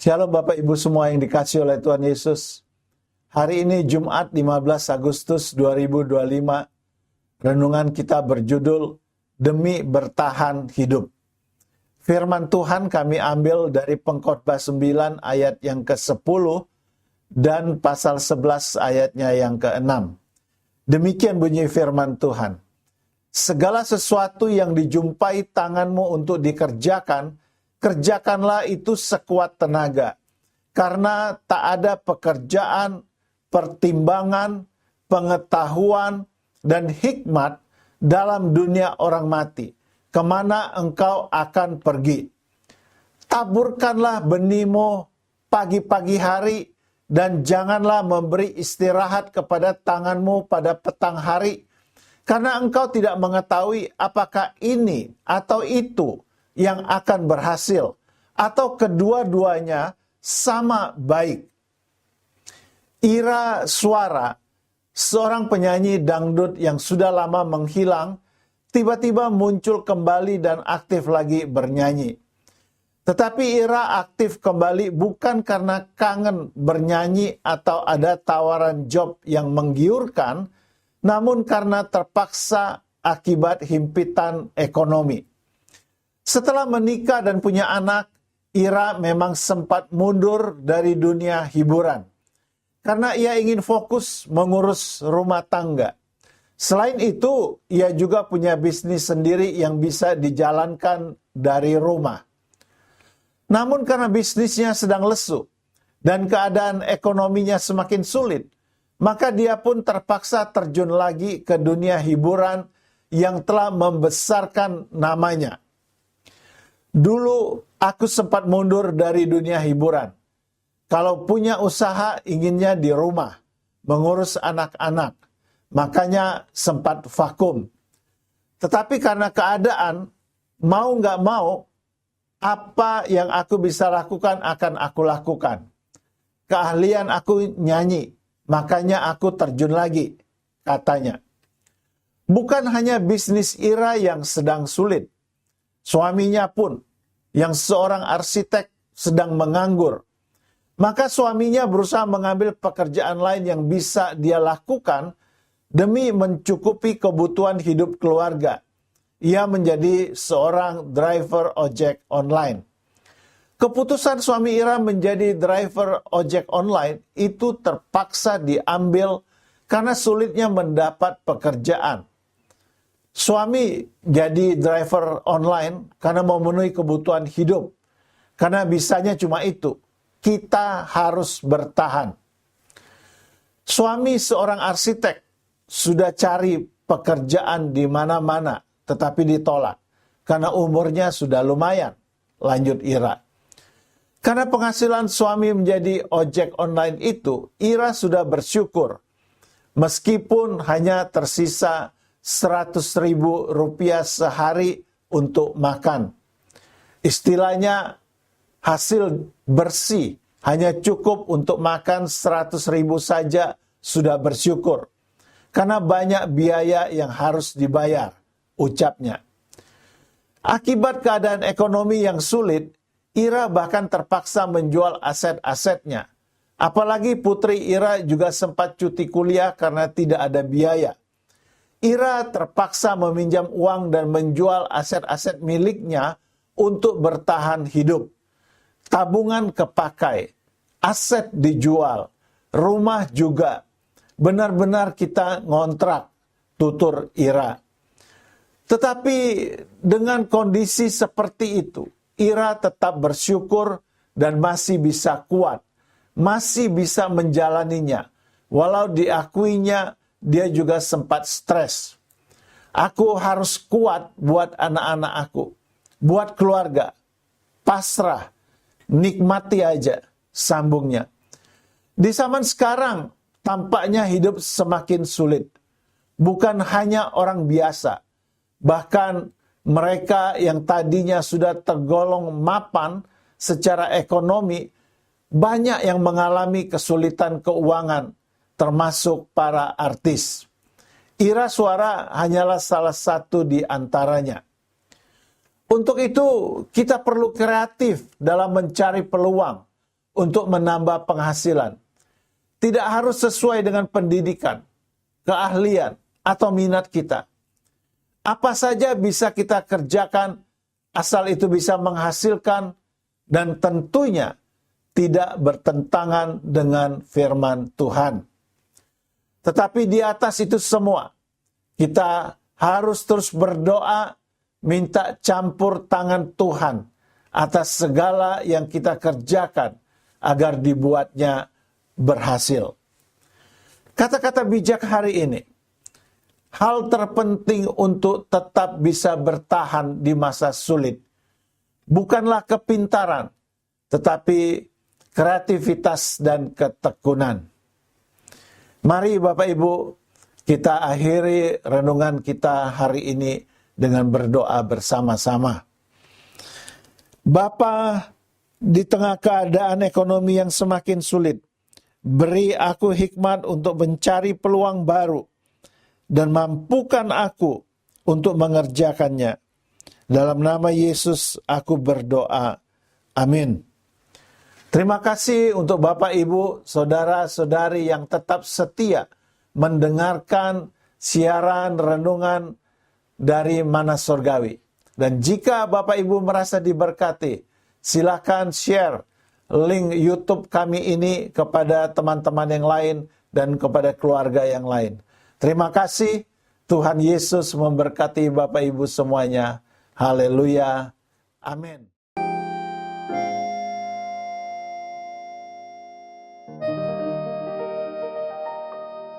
Shalom Bapak Ibu semua yang dikasihi oleh Tuhan Yesus. Hari ini Jumat 15 Agustus 2025. Renungan kita berjudul Demi Bertahan Hidup. Firman Tuhan kami ambil dari Pengkhotbah 9 ayat yang ke-10 dan pasal 11 ayatnya yang ke-6. Demikian bunyi firman Tuhan. Segala sesuatu yang dijumpai tanganmu untuk dikerjakan, kerjakanlah itu sekuat tenaga. Karena tak ada pekerjaan, pertimbangan, pengetahuan, dan hikmat dalam dunia orang mati. Kemana engkau akan pergi? Taburkanlah benihmu pagi-pagi hari, dan janganlah memberi istirahat kepada tanganmu pada petang hari. Karena engkau tidak mengetahui apakah ini atau itu yang akan berhasil, atau kedua-duanya sama baik. Ira Suara, seorang penyanyi dangdut yang sudah lama menghilang, tiba-tiba muncul kembali dan aktif lagi bernyanyi. Tetapi Ira aktif kembali bukan karena kangen bernyanyi atau ada tawaran job yang menggiurkan, namun karena terpaksa akibat himpitan ekonomi. Setelah menikah dan punya anak, Ira memang sempat mundur dari dunia hiburan. Karena ia ingin fokus mengurus rumah tangga. Selain itu, ia juga punya bisnis sendiri yang bisa dijalankan dari rumah. Namun karena bisnisnya sedang lesu dan keadaan ekonominya semakin sulit, maka dia pun terpaksa terjun lagi ke dunia hiburan yang telah membesarkan namanya. Dulu aku sempat mundur dari dunia hiburan. Kalau punya usaha inginnya di rumah, mengurus anak-anak. Makanya sempat vakum. Tetapi karena keadaan, mau nggak mau, apa yang aku bisa lakukan akan aku lakukan. Keahlian aku nyanyi, makanya aku terjun lagi, katanya. Bukan hanya bisnis Ira yang sedang sulit. Suaminya pun, yang seorang arsitek, sedang menganggur. Maka suaminya berusaha mengambil pekerjaan lain yang bisa dia lakukan demi mencukupi kebutuhan hidup keluarga. Ia menjadi seorang driver ojek online. Keputusan suami Ira menjadi driver ojek online itu terpaksa diambil karena sulitnya mendapat pekerjaan. Suami jadi driver online karena memenuhi kebutuhan hidup. Karena bisanya cuma itu. Kita harus bertahan. Suami seorang arsitek sudah cari pekerjaan di mana-mana, tetapi ditolak. Karena umurnya sudah lumayan, lanjut Ira. Karena penghasilan suami menjadi ojek online itu, Ira sudah bersyukur. Meskipun hanya tersisa Rp100.000 sehari untuk makan. Istilahnya hasil bersih hanya cukup untuk makan 100.000 saja sudah bersyukur. Karena banyak biaya yang harus dibayar, ucapnya. Akibat keadaan ekonomi yang sulit, Ira bahkan terpaksa menjual aset-asetnya. Apalagi putri Ira juga sempat cuti kuliah karena tidak ada biaya. Ira terpaksa meminjam uang dan menjual aset-aset miliknya untuk bertahan hidup. Tabungan kepakai, aset dijual, rumah juga. Benar-benar kita ngontrak, tutur Ira. Tetapi dengan kondisi seperti itu, Ira tetap bersyukur dan masih bisa kuat, masih bisa menjalaninya. Walau diakuinya, dia juga sempat stres. Aku harus kuat buat anak-anak aku, buat keluarga, pasrah, nikmati aja, sambungnya. Di zaman sekarang, tampaknya hidup semakin sulit. Bukan hanya orang biasa, bahkan mereka yang tadinya sudah tergolong mapan secara ekonomi, banyak yang mengalami kesulitan keuangan, termasuk para artis. Ira Suara hanyalah salah satu di antaranya. Untuk itu, kita perlu kreatif dalam mencari peluang, untuk menambah penghasilan. Tidak harus sesuai dengan pendidikan, keahlian, atau minat kita. Apa saja bisa kita kerjakan asal itu bisa menghasilkan dan tentunya tidak bertentangan dengan firman Tuhan. Tetapi di atas itu semua, kita harus terus berdoa, minta campur tangan Tuhan atas segala yang kita kerjakan agar dibuatnya berhasil. Kata-kata bijak hari ini, hal terpenting untuk tetap bisa bertahan di masa sulit bukanlah kepintaran, tetapi kreativitas dan ketekunan. Mari Bapak Ibu, kita akhiri renungan kita hari ini dengan berdoa bersama-sama. Bapa, di tengah keadaan ekonomi yang semakin sulit, beri aku hikmat untuk mencari peluang baru dan mampukan aku untuk mengerjakannya. Dalam nama Yesus aku berdoa. Amin. Terima kasih untuk Bapak, Ibu, saudara-saudari yang tetap setia mendengarkan siaran renungan dari Mana Surgawi. Dan jika Bapak Ibu merasa diberkati, silakan share link YouTube kami ini kepada teman-teman yang lain dan kepada keluarga yang lain. Terima kasih. Tuhan Yesus memberkati Bapak Ibu semuanya. Haleluya. Amin.